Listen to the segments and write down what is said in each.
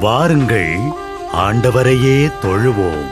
வாருங்கள், ஆண்டவரையே தொழுவோம்.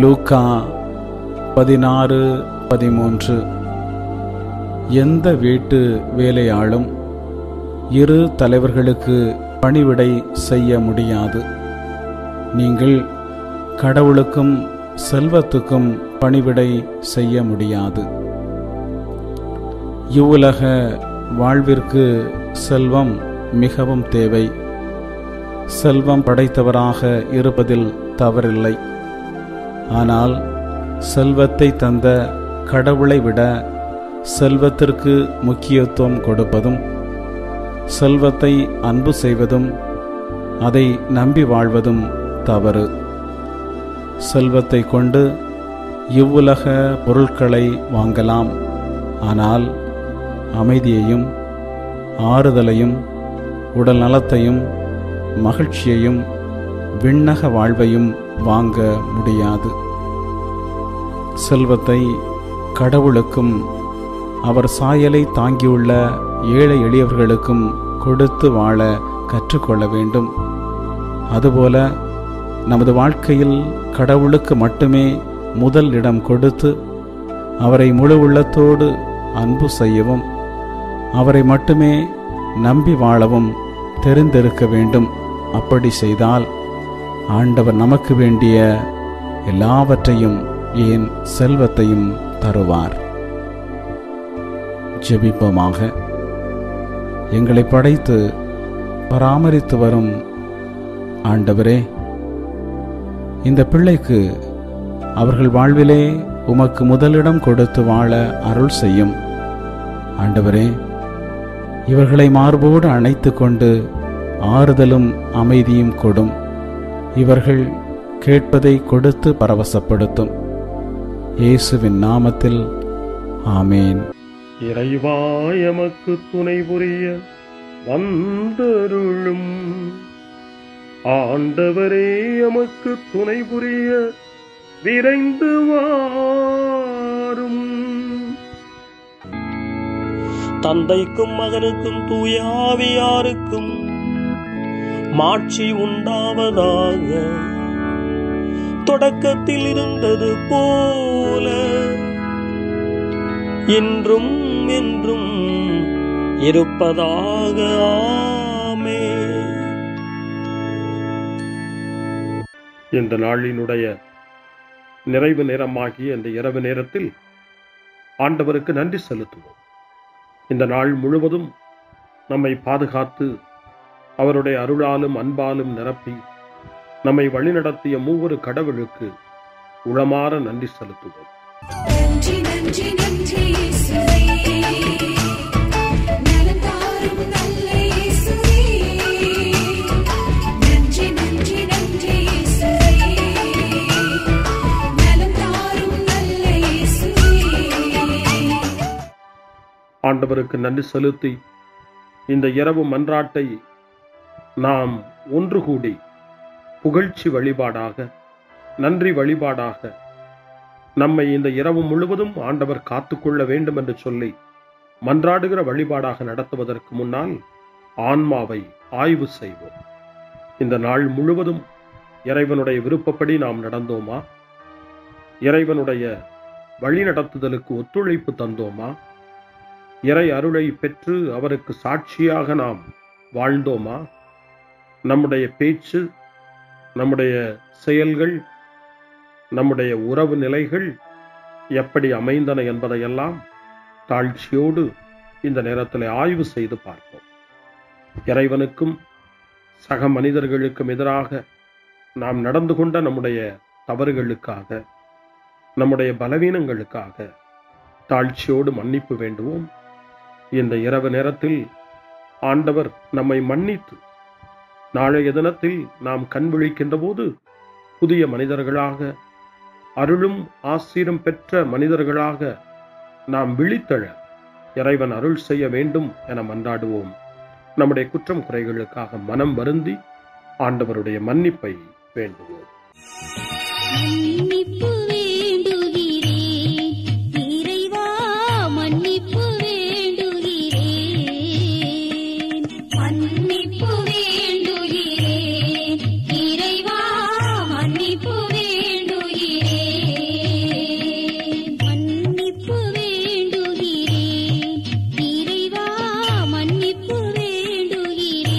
லூக்கா 16:13. எந்த வீட்டு வேலையாளும் இரு தலைவர்களுக்கு பணிவிடை செய்ய முடியாது. நீங்கள் கடவுளுக்கும் செல்வத்துக்கும் பணிவிடை செய்ய முடியாது. இவ்வுலக வாழ்விற்கு செல்வம் மிகவும் தேவை. செல்வம் படைத்தவராக இருப்பதில் தவறில்லை. ஆனால் செல்வத்தை தந்த கடவுளை விட செல்வத்திற்கு முக்கியத்துவம் கொடுப்பதும், செல்வத்தை அன்பு செய்வதும், அதை நம்பி வாழ்வதும் தவறு. செல்வத்தை கொண்டு இவ்வுலக பொருட்களை வாங்கலாம். ஆனால் அமைதியையும் ஆறுதலையும் உடல் நலத்தையும் மகிழ்ச்சியையும் விண்ணக வாழ்வையும் வாங்க முடியாது. செல்வத்தை கடவுளுக்கும் அவர் சாயலை தாங்கியுள்ள ஏழை எளியவர்களுக்கும் கொடுத்து வாழ கற்றுக்கொள்ள வேண்டும். அதுபோல நமது வாழ்க்கையில் கடவுளுக்கு மட்டுமே முதல் இடம் கொடுத்து அவரை முழு உள்ளத்தோடு அன்பு செய்யவும், அவரை மட்டுமே நம்பி வாழவும் தெரிந்திருக்க வேண்டும். அப்படி செய்தால் ஆண்டவர் நமக்கு வேண்டிய எல்லாவற்றையும், ஏன் செல்வத்தையும் தருவார். ஜெபிப்போமாக. எங்களை படைத்து பராமரித்து வரும் ஆண்டவரே, இந்த பிள்ளைக்கு அவர்கள் வாழ்விலே உமக்கு முதலிடம் கொடுத்து வாழ அருள் செய்யும். ஆண்டவரே, இவர்களை மார்போடு அணைத்து கொண்டு ஆறுதலும் அமைதியும் கொடும். இவர்கள் கேட்பதை கொடுத்து பரவசப்படுத்தும். இயேசுவின் நாமத்தில் ஆமேன். இறைவா எமக்கு துணை புரிய வந்தருளும். ஆண்டவரே எமக்கு துணை புரிய விரைந்து வாரும். தந்தைக்கும் மகனுக்கும் தூய ஆவியாருக்கும் மாட்சி உண்டாவதாக. தொடக்கத்தில் இருந்தது போல இன்றும் என்றும் இருப்பதாக. ஆமென். இந்த நாளினுடைய நிறைவு நேரமாகிய இந்த இரவு நேரத்தில் ஆண்டவருக்கு நன்றி செலுத்துவோம். இந்த நாள் முழுவதும் நம்மை பாதுகாத்து அவருடைய அருளாலும் அன்பாலும் நிரப்பி நம்மை வழிநடத்திய மூவரு கடவுளுக்கு உளமாற நன்றி செலுத்துவோம். நன்றி நன்றி நன்றி இயேசுவே, நலம் தாரும் நல்ல இயேசுவே. நன்றி நன்றி நன்றி இயேசுவே, நலம் தாரும் நல்ல இயேசுவே. ஆண்டவருக்கு நன்றி செலுத்தி இந்த இரவு மன்றாட்டை நாம் ஒன்று கூடி புகழ்ச்சி வழிபாடாக, நன்றி வழிபாடாக நம்மை இந்த இரவு முழுவதும் ஆண்டவர் காத்துக்கொள்ள வேண்டும் என்று சொல்லி மன்றாடுகிற வழிபாடாக நடத்துவதற்கு முன்னால் ஆன்மாவை ஆய்வு செய்வோம். இந்த நாள் முழுவதும் இறைவனுடைய விருப்பப்படி நாம் நடந்தோமா? இறைவனுடைய வழிநடத்துதலுக்கு ஒத்துழைப்பு தந்தோமா? இறை அருளை பெற்று அவருக்கு சாட்சியாக நாம் வாழ்ந்தோமா? நம்முடைய பேச்சு, நம்முடைய செயல்கள், நம்முடைய உறவு நிலைகள் எப்படி அமைந்தன என்பதையெல்லாம் தாழ்ச்சியோடு இந்த நேரத்தில் ஆய்வு செய்து பார்ப்போம். இறைவனுக்கும் சக மனிதர்களுக்கும் எதிராக நாம் நடந்து கொண்ட நம்முடைய தவறுகளுக்காக, நம்முடைய பலவீனங்களுக்காக தாழ்ச்சியோடு மன்னிப்பு வேண்டுவோம். இந்த இரவு நேரத்தில் ஆண்டவர் நம்மை மன்னித்து நாளைய தினத்தில் நாம் கண் விழிக்கின்ற போது புதிய மனிதர்களாக, அருளும் ஆசீரும் பெற்ற மனிதர்களாக நாம் விழித்தெழ இறைவன் அருள் செய்ய வேண்டும் என மன்றாடுவோம். நம்முடைய குற்றம் குறைகளுக்காக மனம் வருந்தி ஆண்டவருடைய மன்னிப்பை வேண்டுவோம். மன்னிப்பு வேண்டுகிறேன் இறைவா, மன்னிப்பு வேண்டுகிறேன். மன்னிப்பு வேண்டுகிறேன் இறைவா, மன்னிப்பு வேண்டுகிறேன். மன்னிப்பு வேண்டுகிறேன் இறைவா, மன்னிப்பு வேண்டுகிறேன்.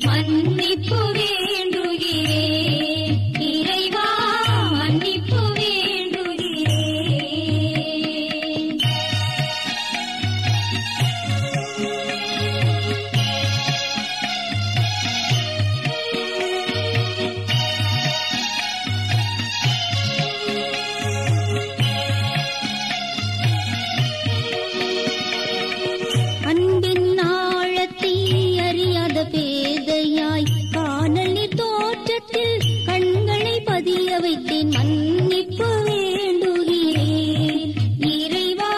மன்னிப்பு வேண்டுகிறேன் இறைவா, மன்னிப்பு வேண்டுகிறேன். அன்பின் ஆழத்தை அறியாத பேதையாய் காணலின் தோற்றத்தில் கண்களை பதிய வைத்தேன். மன்னிப்பு வேண்டுகிறேன் இறைவா,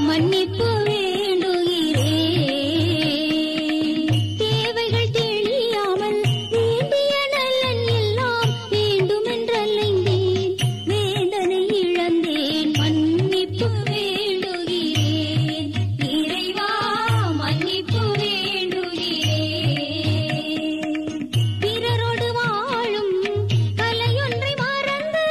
மன்னிப்பு வேண்டுகிறேன். தேவைகள் தெரியாமல் வேண்டிய நலன் எல்லாம் வேண்டுமென்றலைந்தேன், வேதனை இழந்தேன். மன்னிப்பு வேண்டுகிறேன் இறைவா, மன்னிப்பு வேண்டுகிறேன். பிறரோடு வாழும் கலையொன்றை மறந்து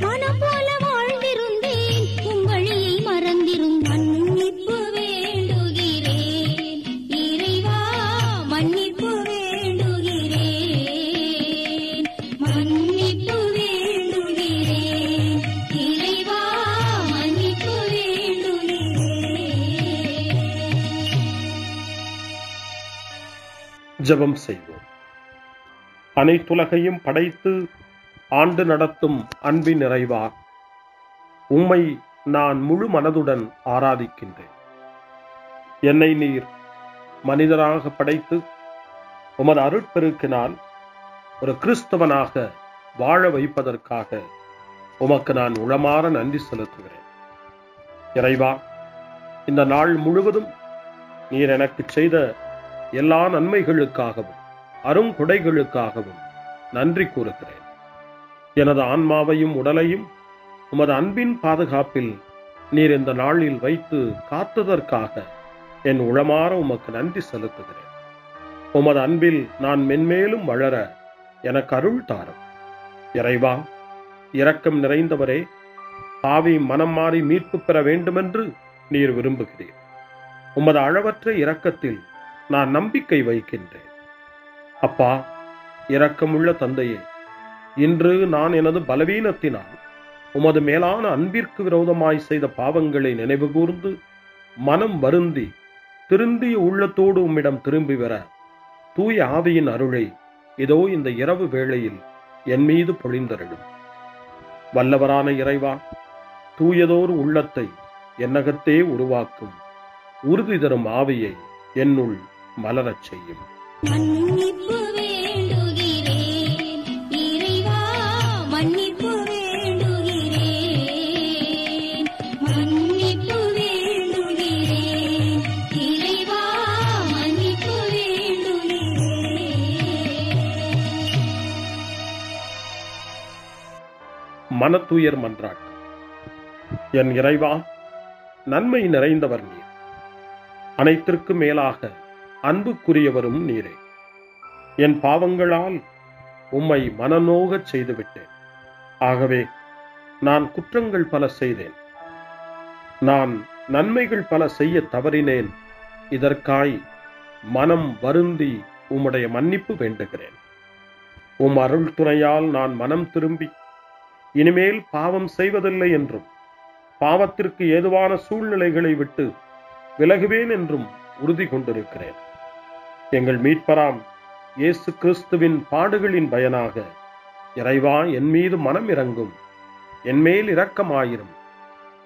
மனம் போல வாழ்ந்திருந்தேன், உம் வழியை மறந்திரும். மன்னிப்பு வேண்டுகிறேன் இறைவா, மன்னிப்பு வேண்டுகிறேன். மன்னிப்பு வேண்டுகிறேன் இறைவா, மன்னிப்பு வேண்டுகிறேன். ஜெபம் செய்வோம். அனைத்துலகையும் படைத்து ஆண்டு நடத்தும் அன்பின் நிறைவா, உம்மை நான் முழு மனதுடன் ஆராதிக்கின்றேன். என்னை நீர் மனிதராக படைத்து உமது அருட்பெருக்கினால் ஒரு கிறிஸ்தவனாக வாழ வைப்பதற்காக உமக்கு நான் உளமாற நன்றி செலுத்துகிறேன். இறைவா, இந்த நாள் முழுவதும் நீர் எனக்கு செய்த எல்லா நன்மைகளுக்காகவும் அருங்கொடைகளுக்காகவும் நன்றி கூறுகிறேன். எனது ஆன்மாவையும் உடலையும் உமது அன்பின் பாதுகாப்பில் நீர் இந்த நாளில் வைத்து காத்ததற்காக என் உளமாற உமக்கு நன்றி செலுத்துகிறேன். உமது அன்பில் நான் மென்மேலும் வளர எனக்கு அருள் தாரும். இறைவா, இரக்கம் நிறைந்தவரே, பாவி மனம் மாறி மீட்பு பெற வேண்டுமென்று நீர் விரும்புகிறீர். உமது அளவற்ற இரக்கத்தில் நான் நம்பிக்கை வைக்கின்றேன். அப்பா, இரக்கமுள்ள தந்தையே, இன்று நான் எனது பலவீனத்தினால் உமது மேலான அன்பிற்கு விரோதமாய் செய்த பாவங்களை நினைவு கூர்ந்து மனம் வருந்தி திருந்திய உள்ளத்தோடு உம்மிடம் திரும்பி வர தூய ஆவியின் அருளை இதோ இந்த இரவு வேளையில் என் மீது பொழிந்தருளும். வல்லவரான இறைவா, தூயதோர் உள்ளத்தை என்னகத்தே உருவாக்கும் உறுதி தரும் ஆவியை என்னுள் மலரச் செய்யும். மன்னிப்பு வேண்டுகிறேன் இறைவா, மன்னிப்பு வேண்டுகிறேன், மன்னிப்பு வேண்டுகிறேன் இறைவா, மன்னிப்பு வேண்டுகிறேன். மனத்துயர் மன்றாட்டு. என் இறைவா, நன்மை நிறைந்தவர் நீர், அனைத்திற்கு மேலாக அன்புக்குரியவரும் நீரே. என் பாவங்களால் உம்மை மனநோகச் செய்துவிட்டேன். ஆகவே நான் குற்றங்கள் பல செய்தேன், நான் நன்மைகள் பல செய்ய தவறினேன். இதற்காய் மனம் வருந்தி உம்முடைய மன்னிப்பு வேண்டுகிறேன். உம் அருள் துணையால் நான் மனம் திரும்பி இனிமேல் பாவம் செய்வதில்லை என்றும் பாவத்திற்கு ஏதுவான சூழ்நிலைகளை விட்டு விலகுவேன் என்றும் உறுதி கொண்டிருக்கிறேன். எங்கள் மீட்பராம் இயேசு கிறிஸ்துவின் பாடுகளின் பயனாக இறைவா, என் மீது மனம் இறங்கும், என் மேல் இரக்கமாயிரும்.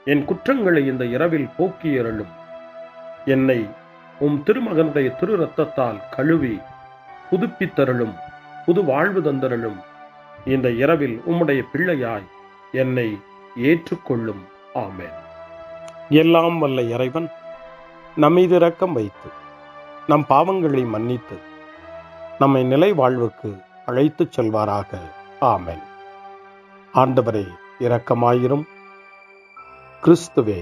என் குற்றங்களை இந்த இரவில் போக்கியருளும். என்னை உம் திருமகனுடைய திரு இரத்தத்தால் கழுவி புதுப்பித்தருளும், புது வாழ்வு தந்தருளும். இந்த இரவில் உம்முடைய பிள்ளையாய் என்னை ஏற்றுக்கொள்ளும். ஆமென். எல்லாம் வல்ல இறைவன் நம்மீது இரக்கம் வைத்து நம் பாவங்களை மன்னித்து நம்மை நிலை வாழ்வுக்கு அழைத்துச் செல்வாராக. ஆமென். ஆண்டவரே இரக்கமாயிரும். கிறிஸ்துவே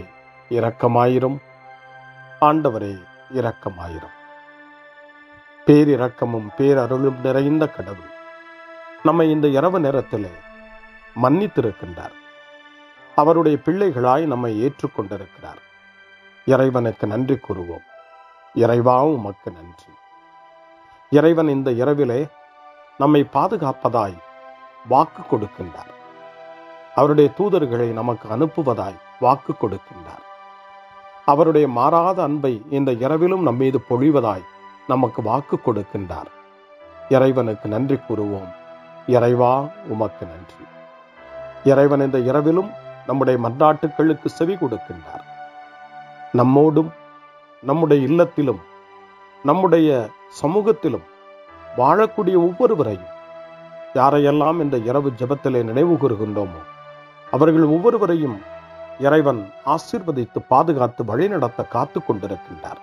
இரக்கமாயிரும். ஆண்டவரே இரக்கமாயிரும். பேரிரக்கமும் பேரருளும் நிறைந்த கடவுள் நம்மை இந்த இரவு நேரத்தில் மன்னித்திருக்கின்றார். அவருடைய பிள்ளைகளாய் நம்மை ஏற்றுக்கொண்டிருக்கிறார். இறைவனுக்கு நன்றி கூறுவோம். இறைவா, உமக்கு நன்றி. இறைவன் இந்த இரவிலே நம்மை பாதுகாப்பதாய் வாக்கு கொடுக்கின்றார். அவருடைய தூதர்களை நமக்கு அனுப்புவதாய் வாக்கு கொடுக்கின்றார். அவருடைய மாறாத அன்பை இந்த இரவிலும் நம்மீது பொழிவதாய் நமக்கு வாக்கு கொடுக்கின்றார். இறைவனுக்கு நன்றி கூறுவோம். இறைவா, உமக்கு நன்றி. இறைவன் இந்த இரவிலும் நம்முடைய மன்றாட்டுக்களுக்கு செவி கொடுக்கின்றார். நம்மோடும் நம்முடைய இல்லத்திலும் நம்முடைய சமூகத்திலும் வாழக்கூடிய ஒவ்வொருவரையும், யாரையெல்லாம் இந்த இரவு ஜெபத்திலே நினைவு கூறுகின்றோமோ அவர்கள் ஒவ்வொருவரையும் இறைவன் ஆசீர்வதித்து பாதுகாத்து வழிநடத்த காத்து கொண்டிருக்கின்றார்.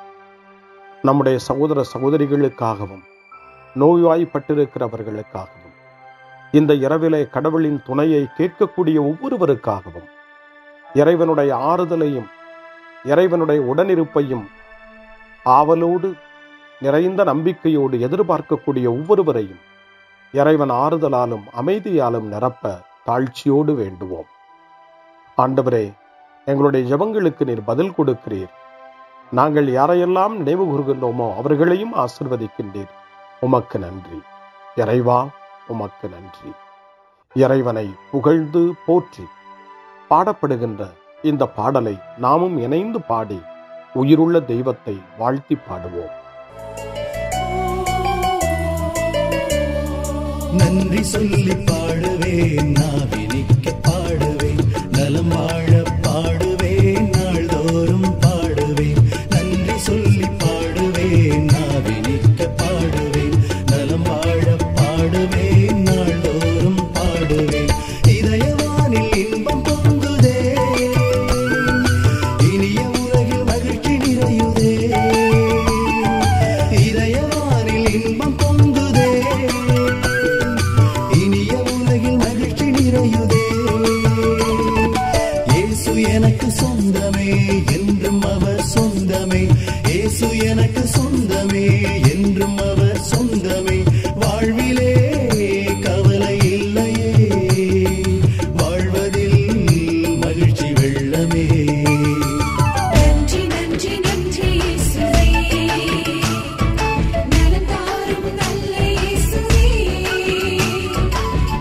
நம்முடைய சகோதர சகோதரிகளுக்காகவும் நோய்வாய்ப்பட்டிருக்கிறவர்களுக்காகவும் இந்த இரவிலே கடவுளின் துணையை கேட்கக்கூடிய ஒவ்வொருவருக்காகவும் இறைவனுடைய ஆறுதலையும் இறைவனுடைய உடனிருப்பையும் ஆவலோடு நிறைந்த நம்பிக்கையோடு எதிர்பார்க்கக்கூடிய ஒவ்வொருவரையும் இறைவன் ஆறுதலாலும் அமைதியாலும் நிரப்ப தாழ்ச்சியோடு வேண்டுவோம். ஆண்டவரே, எங்களுடைய ஜெபங்களுக்கு நீர் பதில் கொடுக்கிறீர். நாங்கள் யாரையெல்லாம் நினைவு கூறுகின்றோமோ அவர்களையும் ஆசீர்வதிக்கின்றீர். உமக்கு நன்றி. இறைவா, உமக்கு நன்றி. இறைவனை புகழ்ந்து போற்றி பாடப்படுகின்ற இந்த பாடலை நாமும் இணைந்து பாடி உயிருள்ள தெய்வத்தை வாழ்த்தி பாடுவோம். நன்றி சொல்லி பாடுவேன், நாவினிக்க பாடுவேன், நலம் வாழ பாடுவேன், நாள்தோறும் பாடுவேன். நன்றி சொல்லி பாடுவேன், நாவினிக்க பாடுவேன், நலம் வாழ பாடுவேன், நாள்தோறும் பாடுவேன். இதயவானில் இன்பம் பொங்குதே, இனிய உலகில் மகிழ்ச்சி நிறையுதே. இதயவானில் இன்பம் பொங்குதே, இனிய உலகில் மகிழ்ச்சி நிறையுதே. இயேசு எனக்கு சொந்தமே, என்றும் அவர் சொந்தமே. இயேசு எனக்கு சொந்தமே, என்றும் அவர் சொந்தமே. வாழ்விலே கவலை இல்லையே, வாழ்வதில் மகிழ்ச்சி வெள்ளமே. நன்றி நன்றி நன்றி இயேசுவே, நலம் தாரும் நல்ல இயேசுவே.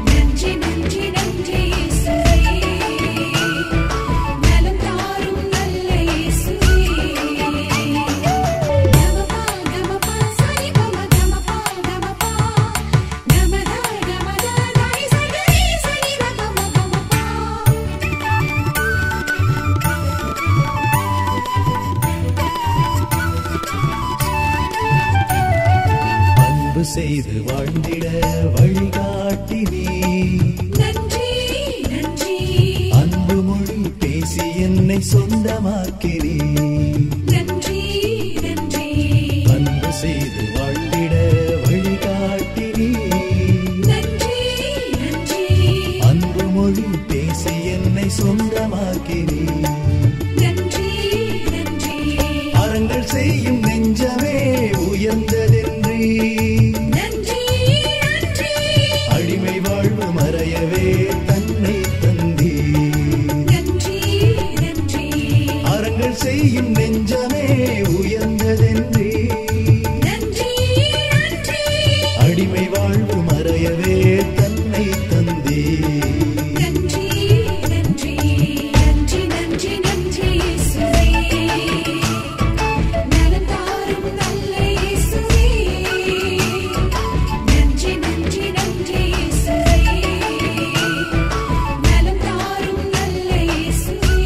நன்றி நன்றி நன்றி இயேசுவே, நலம் தாரும் நல்ல இயேசுவே. அன்பு செய்து வாழ்ந்திட வழிகாட்டினே. நன்றி நன்றி அன்பு மொழி பேசி என்னை சொந்தமாக்கினே. நன்றி நன்றி அன்பு செய்து வாழ்ந்திட வழிகாட்டினே. நன்றி நன்றி அன்பு மொழி பேசி என்னை சொந்தமாக்கினே. நன்றி நன்றி அறங்கள் செய்யும் நெஞ்சமே உயர்ந்ததென்றே. நன்றி நன்றி அடிமை வாழ்வு மறையவே தன்னை தந்தே. நன்றி நன்றி அறங்கள் செய்யும் நெஞ்சமே உயர்ந்ததென்றே. நன்றி நன்றி அடிமை வாழ்வு மறையவே தன்னை தந்தே. நன்றி நன்றி நன்றி நன்றி நன்றி இயேசுவே நலம் தாரும் நல்ல இயேசுவே நன்றி நன்றி நன்றி இயேசுவே நலம் தாரும் நல்ல இயேசுவே.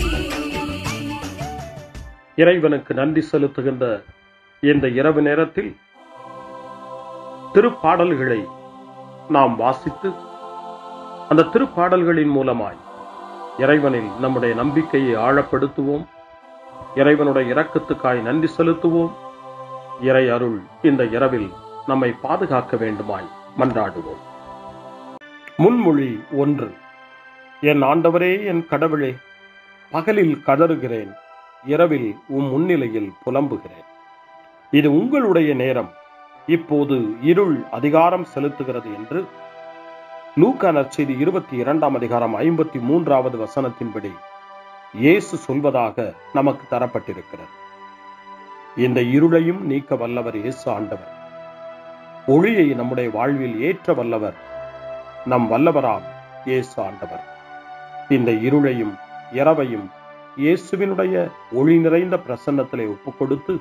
இறைவனுக்கு நன்றி செலுத்துகின்ற இந்த இரவு நேரத்தில் திருப்பாடல்களை நாம் வாசித்து அந்த திருப்பாடல்களின் மூலமாய் இறைவனில் நம்முடைய நம்பிக்கையை ஆழப்படுத்துவோம். இறைவனுடைய இரக்கத்துக்காய் நன்றி செலுத்துவோம். இறை அருள் இந்த இரவில் நம்மை பாதுகாக்க வேண்டுமாய் மன்றாடுவோம். முன்மொழி 1. என் ஆண்டவரே, என் கடவுளே, பகலில் கதறுகிறேன், இரவில் உம் முன்னிலையில் புலம்புகிறேன். இது உங்களுடைய நேரம், இப்போது இருள் அதிகாரம் செலுத்துகிறது என்று லூக்கா நற்செய்தி 22ஆம் அதிகாரம் 53வது வசனத்தின்படி இயேசு சொல்வதாக நமக்கு தரப்பட்டிருக்கிறது. இந்த இருளையும் நீக்க வல்லவர் இயேசு ஆண்டவர். ஒளியை நம்முடைய வாழ்வில் ஏற்ற வல்லவர் நம் வல்லவராம் இயேசு ஆண்டவர். இந்த இருளையும் இரவையும் இயேசுவினுடைய ஒளி நிறைந்த பிரசன்னத்திலே ஒப்புக் கொடுத்து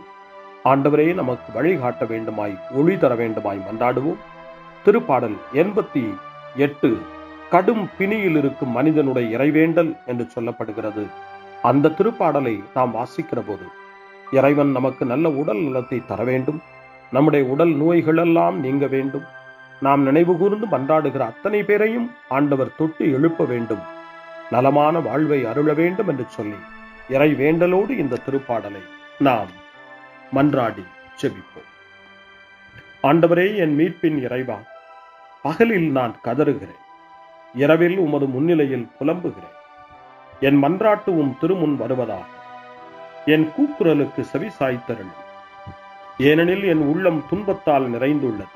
ஆண்டவரே நமக்கு வழிகாட்ட வேண்டுமாய், ஒளி தர வேண்டுமாய் மன்றாடுவோம். திருப்பாடல் 88 கடும் பிணியில் இருக்கும் மனிதனுடைய இறைவேண்டல் என்று சொல்லப்படுகிறது. அந்த திருப்பாடலை நாம் வாசிக்கிற போது இறைவன் நமக்கு நல்ல உடல் நலத்தை தர வேண்டும், நம்முடைய உடல் நோய்களெல்லாம் நீங்க வேண்டும், நாம் நினைவு கூர்ந்து மன்றாடுகிற அத்தனை பேரையும் ஆண்டவர் தொட்டு எழுப்ப வேண்டும், நலமான வாழ்வை அருள வேண்டும் என்று சொல்லி இறை வேண்டலோடு இந்த திருப்பாடலை நாம் மன்றாடி செபிப்போம். ஆண்டவரே, என் மீட்பின் இறைவா, பகலில் நான் கதறுகிறேன், இரவில் உமது முன்னிலையில் புலம்புகிறேன். என் மன்றாட்டு உம் திருமுன் வருவதாக என் கூக்குரலுக்கு செவி சாய்த்தருளும். ஏனெனில் என் உள்ளம் துன்பத்தால் நிறைந்துள்ளது,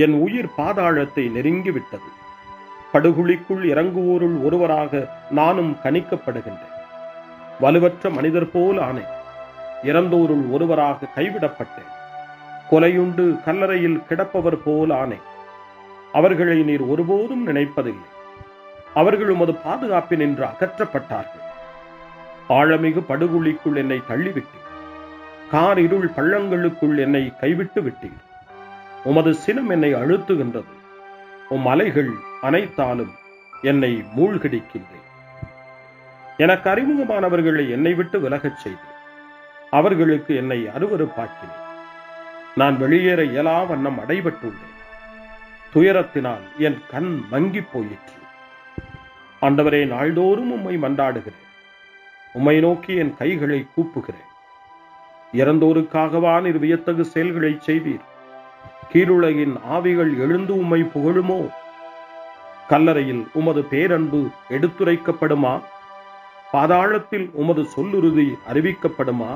என் உயிர் பாதாளத்தை நெருங்கிவிட்டது. படுகுழிக்குள் இறங்குவோருள் ஒருவராக நானும் கணிக்கப்படுகின்றேன். வலுவற்ற மனிதர் போல் ஆனேன், இறந்தோருள் ஒருவராக கைவிடப்பட்டேன். கொலையுண்டு கல்லறையில் கிடப்பவர் போல் ஆனேன். அவர்களை நீர் ஒருபோதும் நினைப்பதில்லை. அவர்கள் உமது பாதுகாப்பில் நின்று அகற்றப்பட்டார்கள். ஆழமிகு படுகுழிக்குள் என்னை தள்ளிவிட்டீர், கார் இருள் பள்ளங்களுக்குள் என்னை கைவிட்டு விட்டீர். உமது சினம் என்னை அழுத்துகின்றது, உம் அலைகள் அனைத்தாலும் என்னை மூழ்கடிக்கின்றேன். எனக்கு அறிமுகமானவர்களை என்னை விட்டு விலகச் செய்தேன், அவர்களுக்கு என்னை அருவருப்பாக்கினேன். நான் வெளியேற இயலா வண்ணம் அடைபட்டுள்ளேன், துயரத்தினால் என் கண் மங்கி போயிற்று. ஆண்டவரே, நாள்தோறும் உம்மை மன்றாடுகிறேன், உம்மை நோக்கி என் கைகளை கூப்புகிறேன். இறந்தோருக்காகவா நீர் வியத்தகு செயல்களை செய்வீர்? கீழுலகின் ஆவிகள் எழுந்து உம்மை புகழுமோ? கல்லறையில் உமது பேரன்பு எடுத்துரைக்கப்படுமா? பாதாளத்தில் உமது சொல்லுறுதி அறிவிக்கப்படுமா?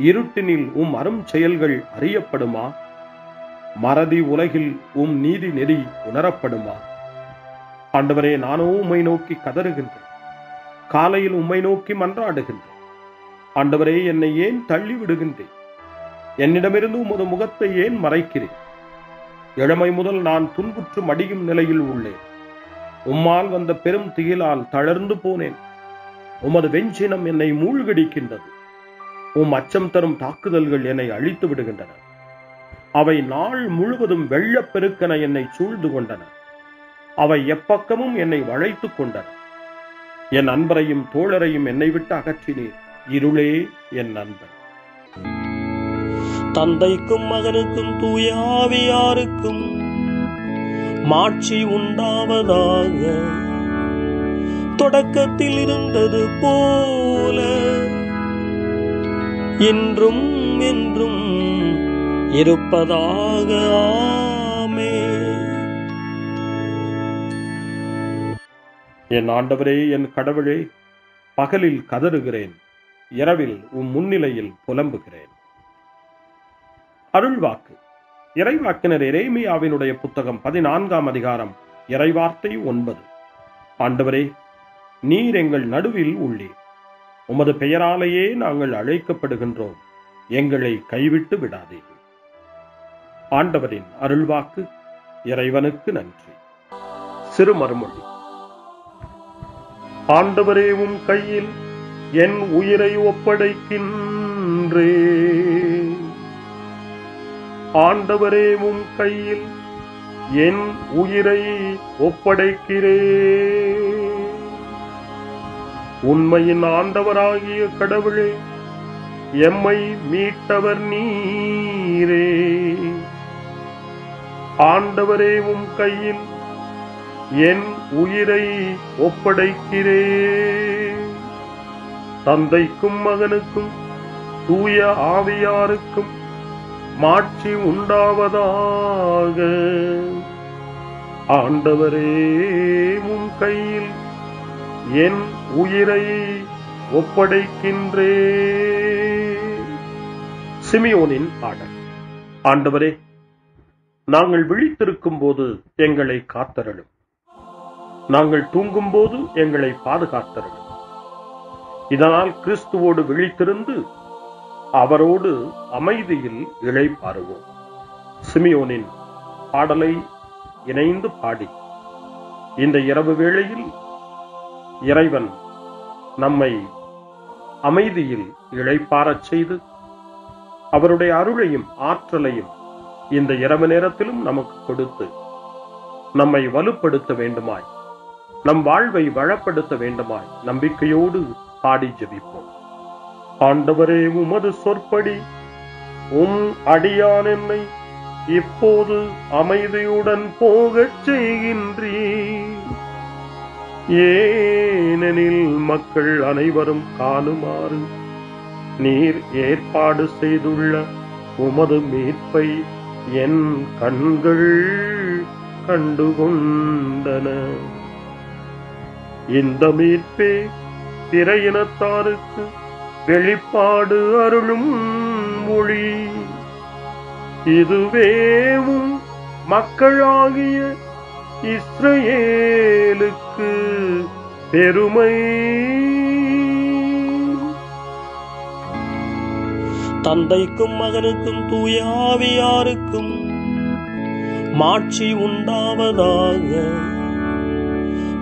இருட்டினில் உம் அரும் செயல்கள் அறியப்படுமா? மறதி உலகில் உம் நீதி நெறி உணரப்படுமா? ஆண்டவரே, நானோ உம்மை நோக்கி கதறுகின்றேன், காலையில் உம்மை நோக்கி மன்றாடுகின்றேன். ஆண்டவரே, என்னை ஏன் தள்ளி விடுகின்றேன்? என்னிடமிருந்து உமது முகத்தை ஏன் மறைக்கிறேன்? இளமை முதல் நான் துன்புற்று மடியும் நிலையில் உள்ளேன். உம்மால் வந்த பெரும் திகிலால் தளர்ந்து போனேன். உமது வெஞ்சினம் என்னை மூழ்கடிக்கின்றது. உம் அச்சம் தரும் தாக்குதல்கள் என்னை அழித்து விடுகின்றன. அவை நாள் முழுவதும் வெள்ளப்பெருக்கென என்னை சூழ்ந்து கொண்டன. அவை எப்பக்கமும் என்னை வளைத்துக் கொண்டன. என் அன்பரையும் தோழரையும் என்னை விட்டு அகற்றினீர். இருளே என் நண்பன். தந்தைக்கும் மகனுக்கும் தூய ஆவியாருக்கும் மாட்சி உண்டாவதாக. தொடக்கத்தில் இருந்தது போல இன்றும் என்றும் இருப்பதாக. ஆமென். என் ஆண்டவரே, என் கடவுளே, பகலில் கதறுகிறேன், இரவில் உம் முன்னிலையில் புலம்புகிறேன். அருள்வாக்கு. இறைவாக்கினர் எரேமியாவினுடைய புத்தகம் 14ஆம் அதிகாரம், இறைவார்த்தை 9. ஆண்டவரே, நீர் எங்கள் நடுவில் உள்ளீர். உமது பெயராலேயே நாங்கள் அழைக்கப்படுகின்றோம். எங்களை கைவிட்டு விடாதீர்கள். ஆண்டவரின் அருள்வாக்கு. இறைவனுக்கு நன்றி. சிறு மறுமொழி. ஆண்டவரே, உம் கையில் என் உயிரை ஒப்படைக்கின்றேன். ஆண்டவரே, உம் கையில் என் உயிரை ஒப்படைக்கிறேன். உண்மையின் ஆண்டவராகிய கடவுளே, எம்மை மீட்டவர் நீரே. ஆண்டவரே, உம் கையில் என் உயிரை ஒப்படைக்கிறேன். தந்தைக்கும் மகனுக்கும் தூய ஆவியாருக்கும் மாட்சி உண்டாவதாக. ஆண்டவரே, உம் கையில் என் உயிரை ஒப்படைக்கின்றேன். சிமியோனின் பாடல். ஆண்டவரே, நாங்கள் விழித்திருக்கும் போது எங்களை காத்தருளும். நாங்கள் தூங்கும் போது எங்களை பாதுகாத்தருளும். இதனால் கிறிஸ்துவோடு விழித்திருந்து அவரோடு அமைதியில் இளைப்பாறுவோம். சிமியோனின் பாடலை இணைந்து பாடி இந்த இரவு வேளையில் இறைவன் நம்மை அமைதியில் இளைப்பாறச் செய்து அவருடைய அருளையும் ஆற்றலையும் இந்த இரவு நேரத்திலும் நமக்கு கொடுத்து நம்மை வலுப்படுத்த வேண்டுமாய், நம் வாழ்வை வளப்படுத்த வேண்டுமாய் நம்பிக்கையோடு பாடி ஜெபிப்போம். ஆண்டவரே, உமது சொற்படி உம் அடியான் என்னை இப்போது அமைதியுடன் போகச் செய்கின்றீர். ஏனெனில் மக்கள் அனைவரும் காணுமாறு நீர் ஏற்பாடு செய்துள்ள உமது மீட்பை என் கண்கள் கண்டுகொண்டன. இந்த மீட்பே பிற இனத்தாருக்கு வெளிப்பாடு அருளும் மொழி. இதுவேவும் மக்களாகிய இஸ்ரவேலுக்கு பெருமை. தந்தைக்கும் மகனுக்கும் தூய ஆவியாருக்கும் மாட்சி உண்டாவதாக.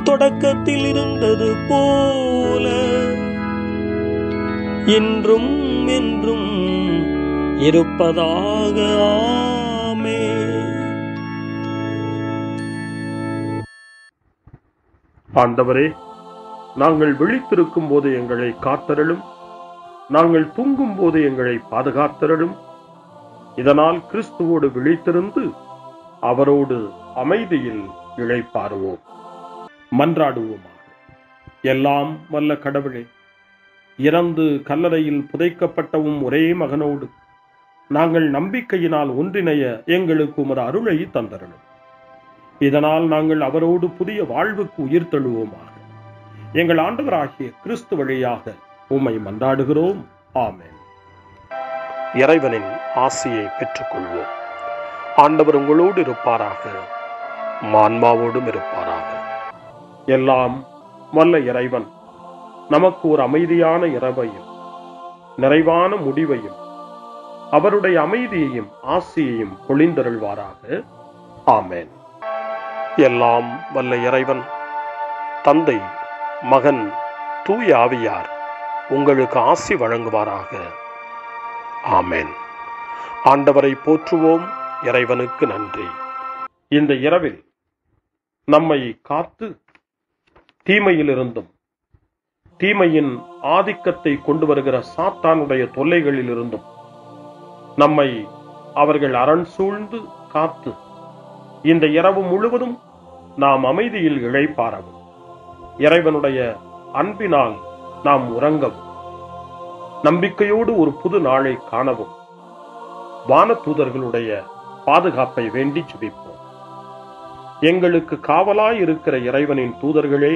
தொடக்கத்தில் இருந்தது போல இன்றும் என்றும் இருப்பதாக. ஆமென். ஆண்டவரே, நாங்கள் விழித்திருக்கும் போது எங்களை காத்தருளும். நாங்கள் தூங்கும் போது எங்களை பாதுகாத்தருளும். இதனால் கிறிஸ்துவோடு விழித்திருந்து அவரோடு அமைதியில் இளைப்பாறுவோம். மன்றாடுவோமாக. எல்லாம் வல்ல கடவுளே, இறந்து கல்லறையில் புதைக்கப்பட்டவும் ஒரே மகனோடு நாங்கள் நம்பிக்கையினால் ஒன்றிணைய எங்களுக்கு உமது அருளை தந்தருளும். இதனால் நாங்கள் அவரோடு புதிய வாழ்வுக்கு உயிர் தழுவோமாக. எங்கள் ஆண்டவராகிய கிறிஸ்து வழியாக உம்மை மன்றாடுகிறோம். ஆமென். இறைவனின் ஆசியை பெற்றுக்கொள்வோம். ஆண்டவர் உங்களோடு இருப்பாராக, ஆன்மாவோடும் இருப்பாராக. எல்லாம் வல்ல இறைவன் நமக்கு ஒரு அமைதியான இரவையும் நிறைவான முடிவையும் அவருடைய அமைதியையும் ஆசியையும் பொழிந்தருள்வாராக. ஆமென். எல்லாம் வல்ல இறைவன் தந்தை, மகன், தூய ஆவியார் உங்களுக்கு ஆசி வழங்குவாராக. ஆமென். ஆண்டவரை போற்றுவோம். இறைவனுக்கு நன்றி. இந்த இரவில் நம்மை காத்து தீமையிலிருந்தும் தீமையின் ஆதிக்கத்தை கொண்டு வருகிற சாத்தானுடைய தொல்லைகளில் இருந்தும் நம்மை அவர்கள் அரண் சூழ்ந்து காத்து இந்த இரவு முழுவதும் நாம் அமைதியில் இளைப்பாறவும், இறைவனுடைய அன்பினால் நாம் உறங்கவும், நம்பிக்கையோடு ஒரு புது நாளை காணவும் வானதூதர்களுடைய பாதுகாப்பை வேண்டி ஜெபிப்போம். எங்களுக்கு காவலாய் இருக்கிற இறைவனின் தூதர்களே,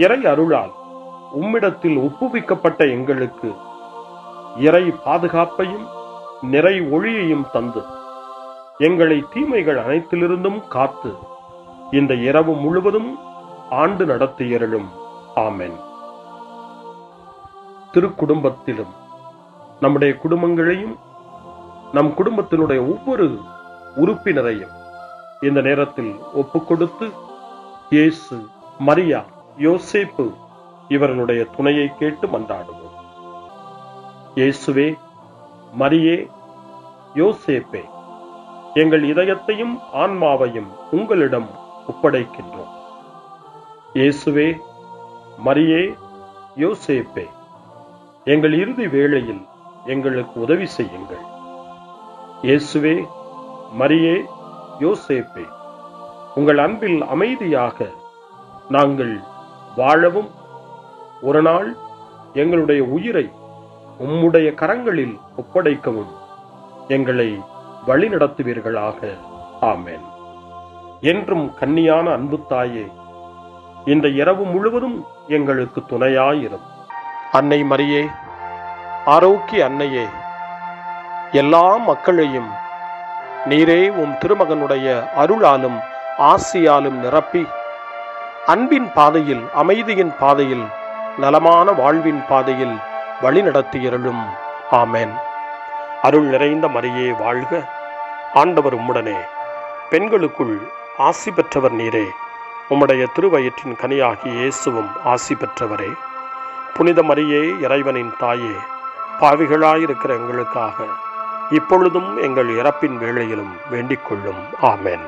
இறை அருளால் உம்மிடத்தில் ஒப்புவிக்கப்பட்ட எங்களுக்கு இறை பாதுகாப்பையும் நிறை ஒளியையும் தந்து எங்களை தீமைகள் அனைத்திலிருந்தும் காத்து இந்த இரவு முழுவதும் ஆண்டு நடத்தியருளும். ஆமென். திருக்குடும்பத்திலும் நம்முடைய குடும்பங்களையும் நம் குடும்பத்தினுடைய ஒவ்வொரு உறுப்பினரையும் இந்த நேரத்தில் ஒப்புக்கொடுத்து இயேசு, மரியா, யோசேப்பு இவர்களுடைய துணையை கேட்டு மன்றாடுவோம். இயேசுவே, மரியே, யோசேப்பே, எங்கள் இதயத்தையும் ஆன்மாவையும் உங்களிடம் ஒப்படைக்கின்றோம். இயேசுவே, மரியே, யோசேப்பே, எங்கள் இறுதி வேளையில் எங்களுக்கு உதவி செய்யுங்கள். இயேசுவே, மரியே, யோசேப்பே, உங்கள் அன்பில் அமைதியாக நாங்கள் வாழவும், ஒரு நாள் எங்களுடைய உயிரை உம்முடைய கரங்களில் ஒப்படைக்கவும் எங்களை வழிநடத்துவீர்களாக. ஆமென். என்றும் கன்னியான அன்பு தாயே, இந்த இரவு முழுவதும் எங்களுக்கு துணையாயிரும். அன்னை மரியே, ஆரோக்கிய அன்னையே, எல்லா மக்களையும் நீரே உம் திருமகனுடைய அருளாலும் ஆசியாலும் நிரப்பி அன்பின் பாதையில், அமைதியின் பாதையில், நலமான வாழ்வின் பாதையில் வழிநடத்தியருளும். ஆமென். அருள் நிறைந்த மரியே வாழ்க, ஆண்டவர் உம்முடனே, பெண்களுக்குள் ஆசி பெற்றவர் நீரே, உம்முடைய திருவயிற்றின் கனியாகிய இயேசுவும் ஆசி பெற்றவரே. புனித மரியே, இறைவனின் தாயே, பாவிகளாயிருக்கிற எங்களுக்காக இப்பொழுதும் எங்கள் இறப்பின் வேளையிலும் வேண்டிக் கொள்ளும். ஆமென்.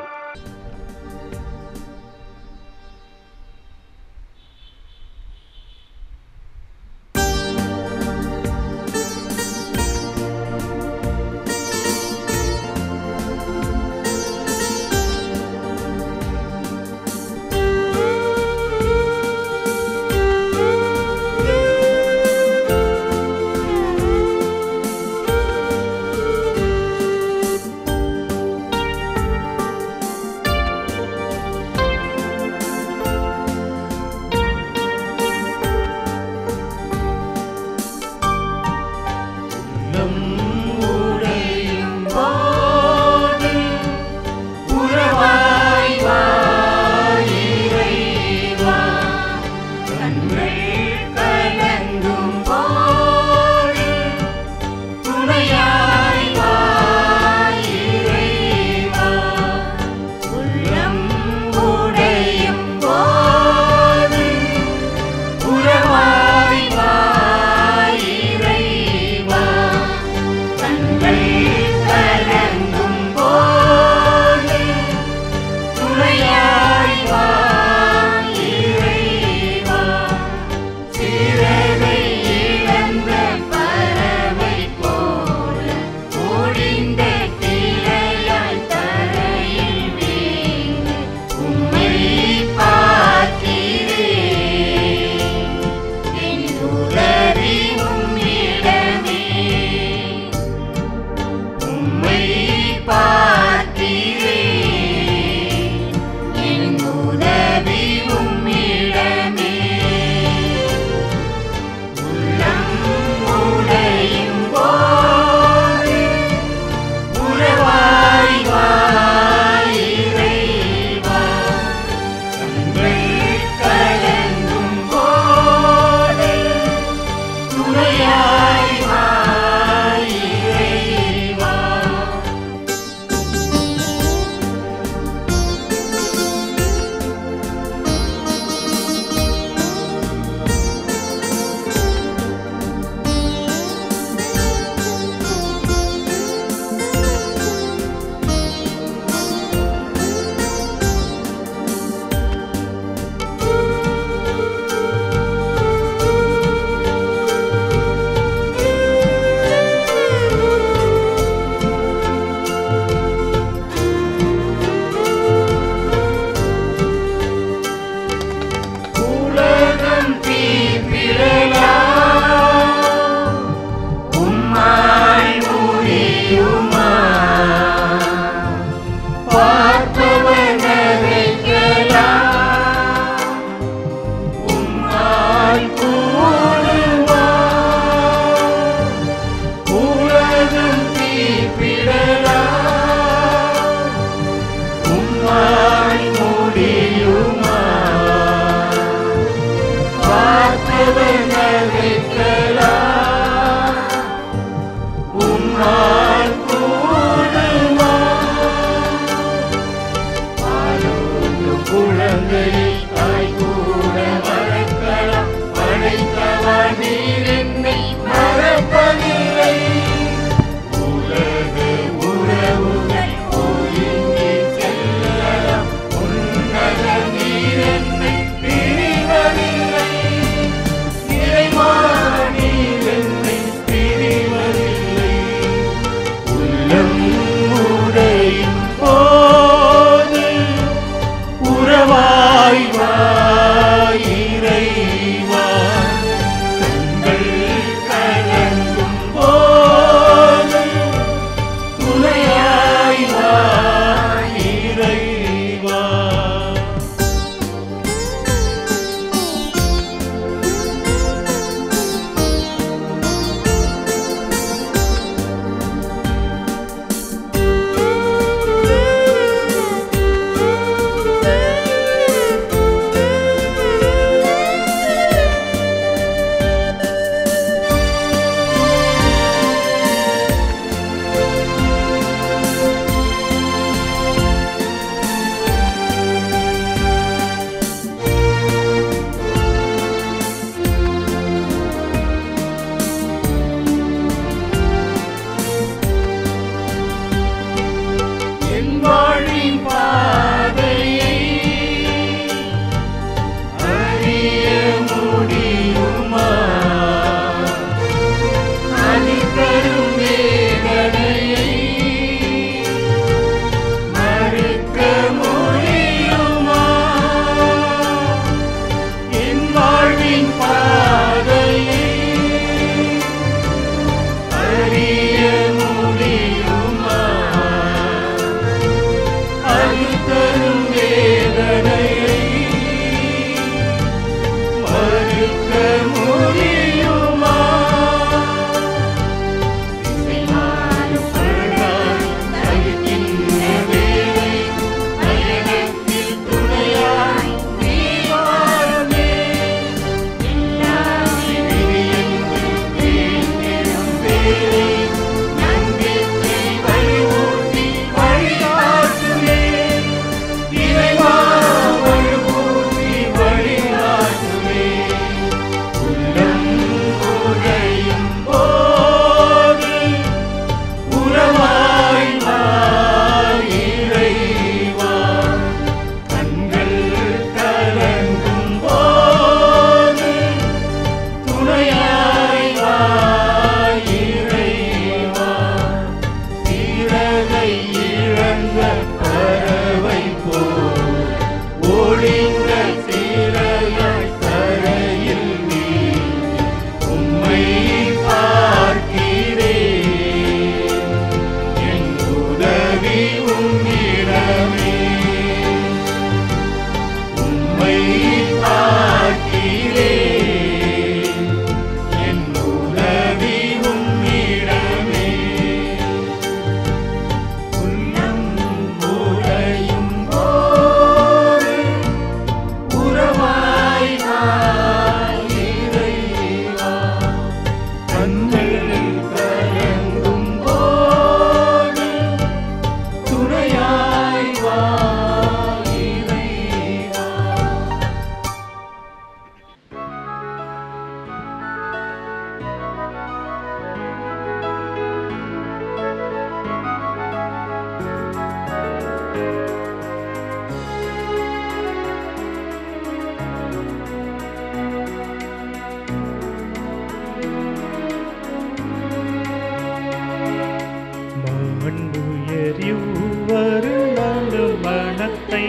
மனத்தை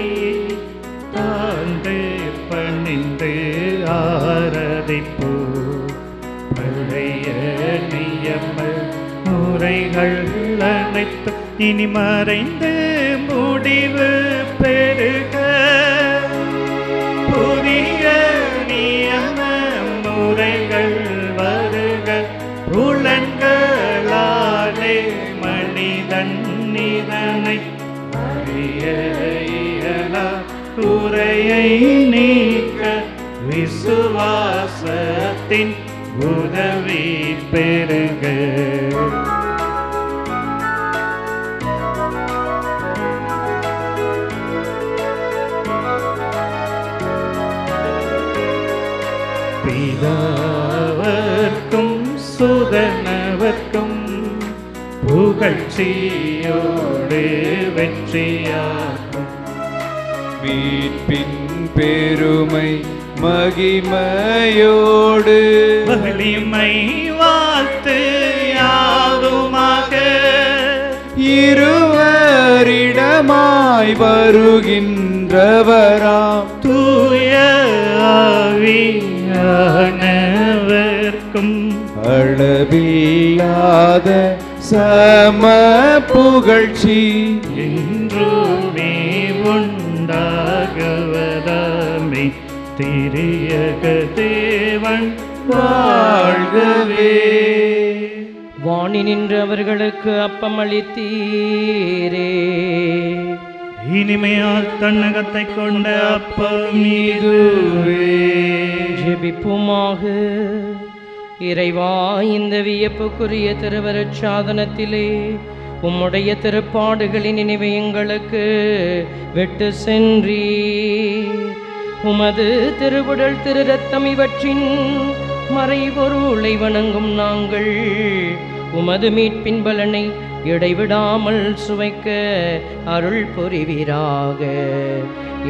தாழ்ந்து பணிந்து ஆராதிப்போ பழைய நியம முறைகள் அனைத்து இனி மறைந்து முடிவு பெருக புதிய நியம முறைகள் வருக புலன்களாலே மனிதன் இதனை அறிய இயலா குறையை நீக்க விசுவாசத்தின் உதவி பெருக பிதாவர்க்கும் சுதனவர்க்கும் புகழ்ச்சியோடு வெற்றியாகும் மீட்பின் பெருமை மகிமையோடு வலிமை வாழ்த்து யாதுமாக இருவரிடமாய் வருகின்றவராம் தூய ஆவியானவர்க்கும் அளவில்லாத சம புகழ்ச்சி என்றுமே உண்டாகவதாமே திரியக தேவன் வாழ்கவே. வாணி நின்று அவர்களுக்கு அப்பமளித்தீரே, இனிமையால் தன்னகத்தை கொண்ட அப்பம் இதுவே. ஜெபிப்புமாக. இறைவா, இந்த வியப்புக்குரிய திருவருட் சாதனத்திலே உம்முடைய திருப்பாடுகளின் நினைவை எங்களுக்கு விட்டு சென்றீர். உமது திருவுடல் திரு ரத்தம் இவற்றின் மறைபொருளை வணங்கும் நாங்கள் உமது மீட்பின் பலனை இடைவிடாமல் சுவைக்க அருள் புரிவீராக.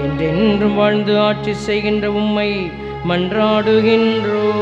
என்றென்றும் வாழ்ந்து ஆட்சி செய்கின்ற உம்மை மன்றாடுகின்றோம்.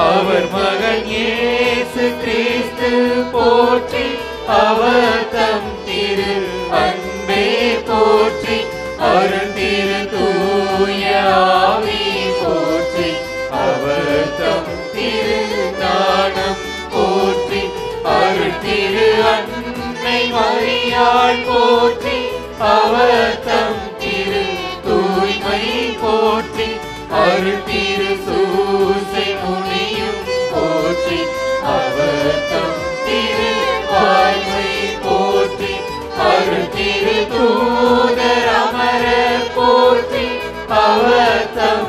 அவர் மகன் இயேசு கிறிஸ்து போற்றி, அவர் தம் திரு அன்பே போற்றி, அருள் திரு தூய மரியாள் போற்றி அவர் தம் திரு தூய்மை போற்றி அருள் திரு சூசை முனியும் போற்றி அவர் தம் திரு வாய்மை போற்றி அருள் திரு தூதர் அமரர் போற்றி அவர் தம்